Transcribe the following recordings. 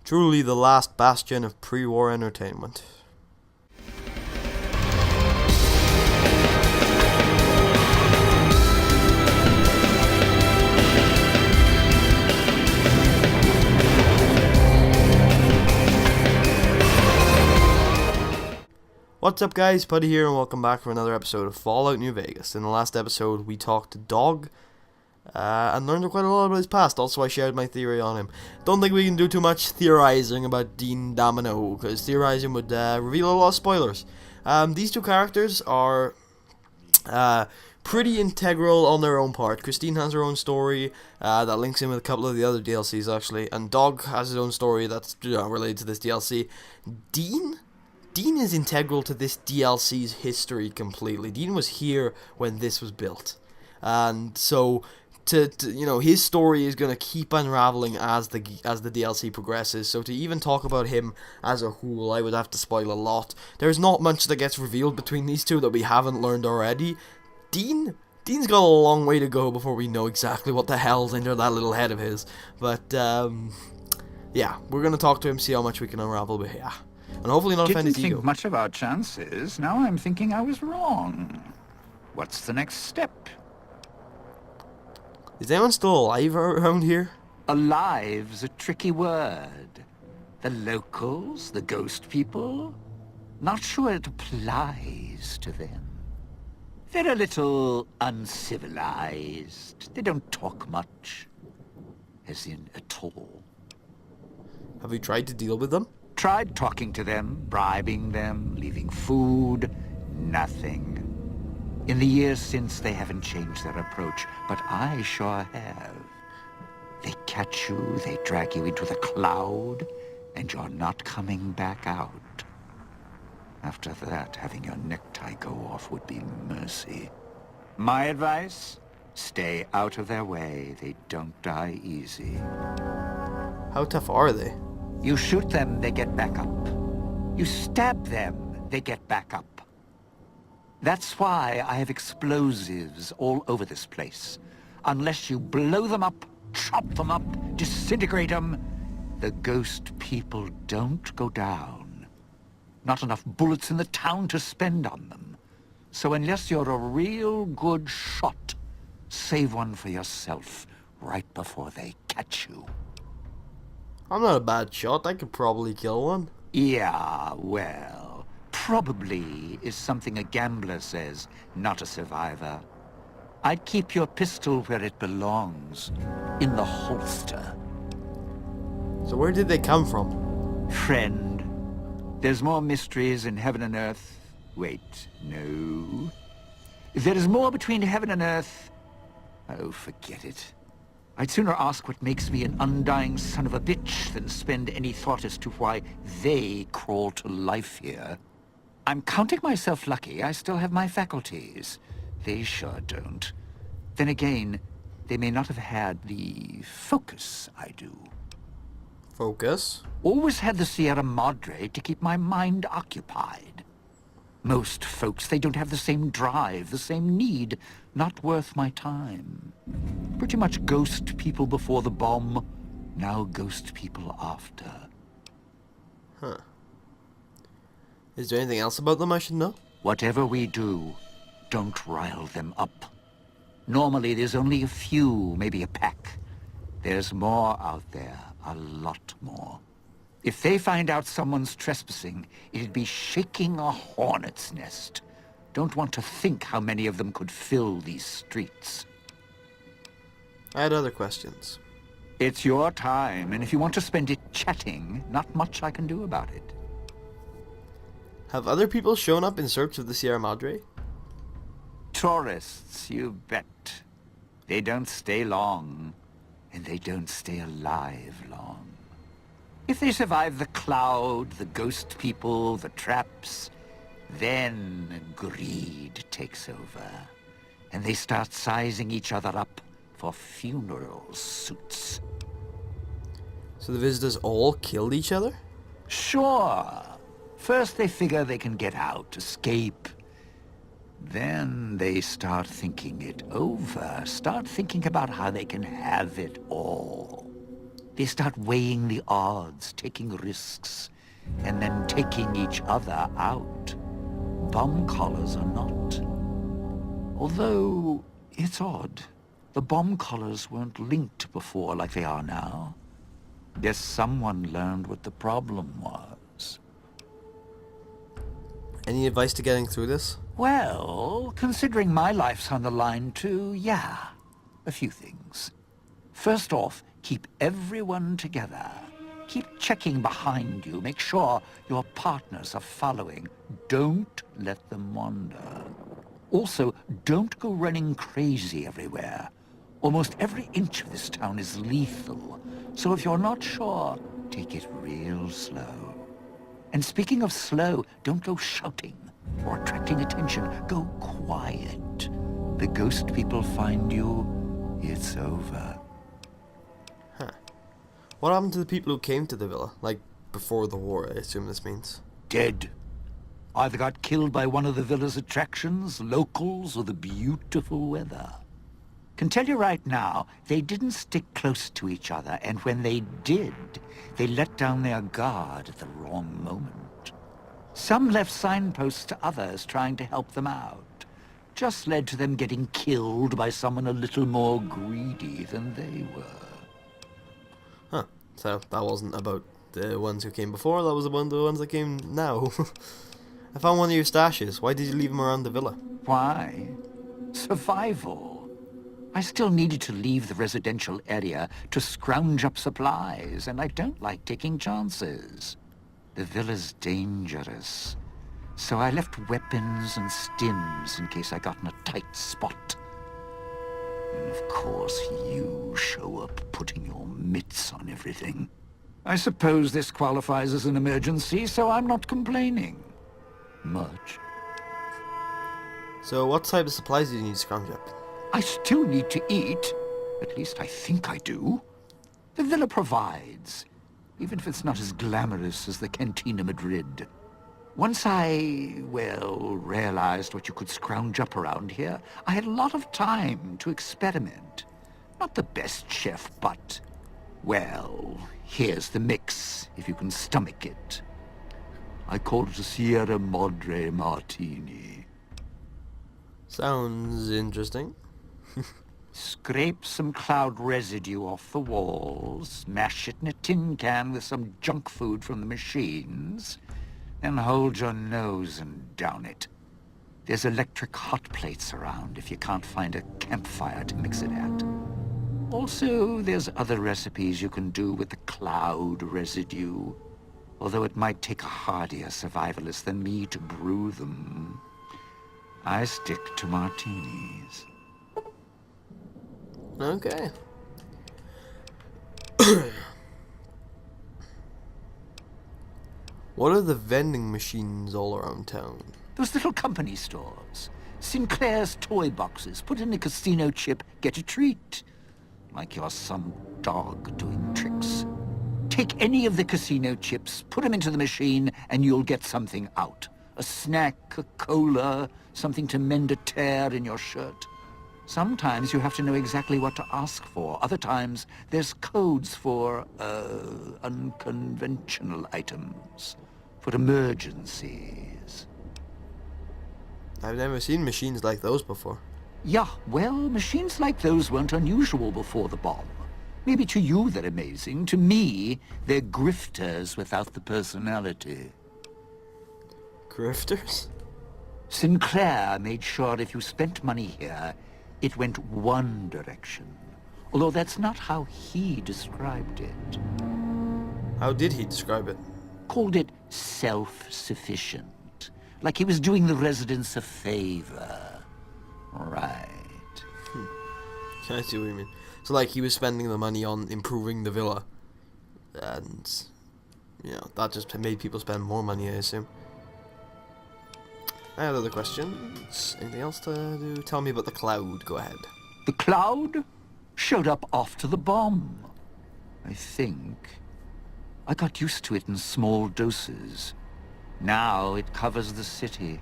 Truly the last bastion of pre-war entertainment. What's up guys, Putty here and welcome back for another episode of Fallout New Vegas. In the last episode we talked to Dog and learned quite a lot about his past. Also I shared my theory on him. Don't think we can do too much theorizing about Dean Domino, because theorizing would reveal a lot of spoilers. These two characters are pretty integral on their own part. Christine has her own story that links in with a couple of the other DLCs actually, and Dog has his own story that's related to this DLC. Dean is integral to this DLC's history completely. Dean was here when this was built, and so his story is going to keep unraveling as the DLC progresses. So to even talk about him as a whole, I would have to spoil a lot. There's not much that gets revealed between these two that we haven't learned already. Dean's got a long way to go before we know exactly what the hell's under that little head of his. But yeah, we're going to talk to him, see how much we can unravel. But yeah. And hopefully not offend his ego. Didn't think much of our chances. Now I'm thinking I was wrong. What's the next step? Is anyone still alive around here? Alive's a tricky word. The locals, the ghost people, not sure it applies to them. They're a little uncivilized. They don't talk much. As in, at all. Have you tried to deal with them? Tried talking to them, bribing them, leaving food. Nothing. In the years since, they haven't changed their approach, but I sure have. They catch you, they drag you into the cloud, and you're not coming back out. After that, having your necktie go off would be mercy. My advice? Stay out of their way. They don't die easy. How tough are they? You shoot them, they get back up. You stab them, they get back up. That's why I have explosives all over this place. Unless you blow them up, chop them up, disintegrate them, the ghost people don't go down. Not enough bullets in the town to spend on them. So unless you're a real good shot, save one for yourself right before they catch you. I'm not a bad shot. I could probably kill one. Yeah, well, probably is something a gambler says, not a survivor. I'd keep your pistol where it belongs, in the holster. So where did they come from? Friend, there's more mysteries in heaven and earth. Wait, no. There is more between heaven and earth. Oh, forget it. I'd sooner ask what makes me an undying son of a bitch than spend any thought as to why they crawl to life here. I'm counting myself lucky I still have my faculties. They sure don't. Then again, they may not have had the focus I do. Focus? Always had the Sierra Madre to keep my mind occupied. Most folks, they don't have the same drive, the same need. Not worth my time. Pretty much ghost people before the bomb, now ghost people after. Huh. Is there anything else about them I should know? Whatever we do, don't rile them up. Normally there's only a few, maybe a pack. There's more out there, a lot more. If they find out someone's trespassing, it'd be shaking a hornet's nest. Don't want to think how many of them could fill these streets. I had other questions. It's your time, and if you want to spend it chatting, not much I can do about it. Have other people shown up in search of the Sierra Madre? Tourists, you bet. They don't stay long, and they don't stay alive long. If they survive the cloud, the ghost people, the traps, then greed takes over, and they start sizing each other up for funeral suits. So the visitors all killed each other? Sure. First they figure they can get out, escape. Then they start thinking it over, start thinking about how they can have it all. They start weighing the odds, taking risks, and then taking each other out. Bomb collars are not. Although, it's odd. The bomb collars weren't linked before like they are now. Guess someone learned what the problem was. Any advice to getting through this? Well, considering my life's on the line too, yeah. A few things. First off, keep everyone together. Keep checking behind you. Make sure your partners are following. Don't let them wander. Also, don't go running crazy everywhere. Almost every inch of this town is lethal. So if you're not sure, take it real slow. And speaking of slow, don't go shouting or attracting attention. Go quiet. The ghost people find you, it's over. Huh. What happened to the people who came to the villa? Like, before the war, I assume this means. Dead. Either got killed by one of the villa's attractions, locals, or the beautiful weather. Can tell you right now, they didn't stick close to each other, and when they did, they let down their guard at the wrong moment. Some left signposts to others trying to help them out. Just led to them getting killed by someone a little more greedy than they were. Huh. So that wasn't about the ones who came before, that was about the ones that came now. I found one of your stashes. Why did you leave them around the villa? Why? Survival. I still needed to leave the residential area to scrounge up supplies, and I don't like taking chances. The villa's dangerous, so I left weapons and stims in case I got in a tight spot. And of course, you show up putting your mitts on everything. I suppose this qualifies as an emergency, so I'm not complaining. Much. So what type of supplies do you need to scrounge up? I still need to eat. At least I think I do. The villa provides, even if it's not as glamorous as the Cantina Madrid. Once I, well, realized what you could scrounge up around here, I had a lot of time to experiment. Not the best chef, but, well, here's the mix, if you can stomach it. I call it a Sierra Madre Martini. Sounds interesting. Scrape some cloud residue off the walls, mash it in a tin can with some junk food from the machines, then hold your nose and down it. There's electric hot plates around if you can't find a campfire to mix it at. Also, there's other recipes you can do with the cloud residue, although it might take a hardier survivalist than me to brew them. I stick to martinis. Okay. What are the vending machines all around town? Those little company stores. Sinclair's toy boxes. Put in a casino chip, get a treat. Like you're some dog doing tricks. Take any of the casino chips, put them into the machine, and you'll get something out. A snack, a cola, something to mend a tear in your shirt. Sometimes you have to know exactly what to ask for. Other times, there's codes for, unconventional items. For emergencies. I've never seen machines like those before. Yeah, well, machines like those weren't unusual before the bomb. Maybe to you they're amazing. To me, they're grifters without the personality. Grifters? Sinclair made sure if you spent money here, it went one direction. Although that's not how he described it. How did he describe it? Called it self-sufficient. Like he was doing the residents a favor. Right. I see what you mean. So, like, he was spending the money on improving the villa. And, you know, that just made people spend more money, I assume. I had other questions. Anything else to do? Tell me about the cloud. Go ahead. The cloud showed up after the bomb. I think. I got used to it in small doses. Now it covers the city.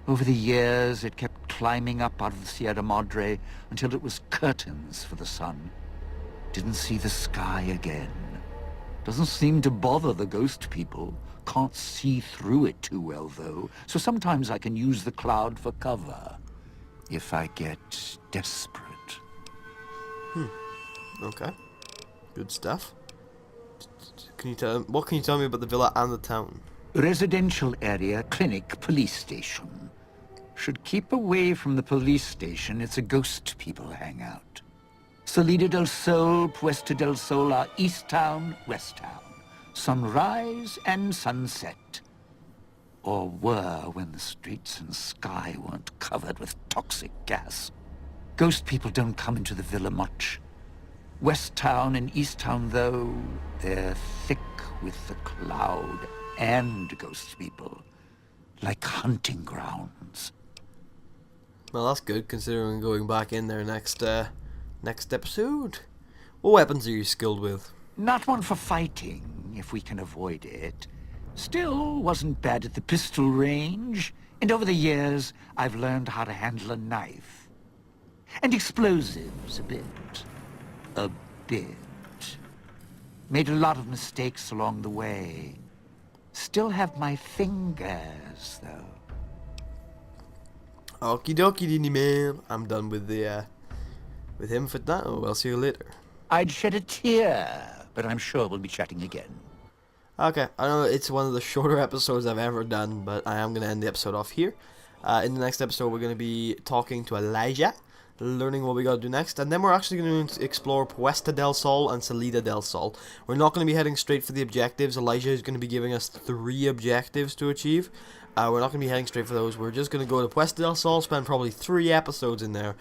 Over the years, it kept climbing up out of the Sierra Madre until it was curtains for the sun. Didn't see the sky again. Doesn't seem to bother the ghost people. Can't see through it too well, though, so sometimes I can use the cloud for cover. If I get desperate. Okay. Good stuff. What can you tell me about the villa and the town? Residential area, clinic, police station. Should keep away from the police station. It's a ghost people hangout. Salida del Sol, Puesta del Sol are East Town, West Town. Sunrise and sunset. Or were when the streets and sky weren't covered with toxic gas. Ghost people don't come into the villa much. West Town and East Town, though, they're thick with the cloud and ghost people. Like hunting grounds. Well, that's good, considering going back in there next episode. What weapons are you skilled with? Not one for fighting, if we can avoid it. Still, wasn't bad at the pistol range. And over the years, I've learned how to handle a knife. And explosives, a bit. A bit. Made a lot of mistakes along the way. Still have my fingers, though. Okie dokie, Dini man. I'm done with him for now. I'll see you later. I'd shed a tear, but I'm sure we'll be chatting again. Okay, I know it's one of the shorter episodes I've ever done, but I am going to end the episode off here. In the next episode, we're going to be talking to Elijah, learning what we got to do next, and then we're actually going to explore Puesta del Sol and Salida del Sol. We're not going to be heading straight for the objectives. Elijah is going to be giving us 3 objectives to achieve. We're not going to be heading straight for those. We're just going to go to Puesta del Sol, spend probably 3 episodes in there,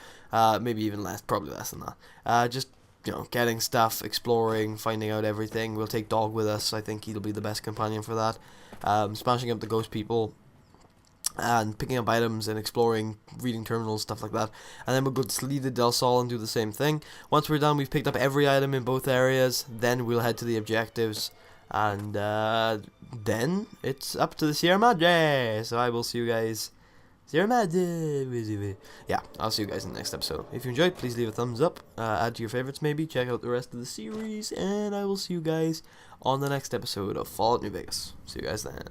maybe even less, probably less than that. Just, you know, getting stuff, exploring, finding out everything. We'll take Dog with us. I think he'll be the best companion for that. Smashing up the ghost people, and picking up items and exploring, reading terminals, stuff like that. And then we'll go to Salida del Sol and do the same thing. Once we're done, we've picked up every item in both areas. Then we'll head to the objectives. And then it's up to the Sierra Madre. So I will see you guys. Sierra Madre. Yeah, I'll see you guys in the next episode. If you enjoyed, please leave a thumbs up. Add to your favorites maybe. Check out the rest of the series. And I will see you guys on the next episode of Fallout New Vegas. See you guys then.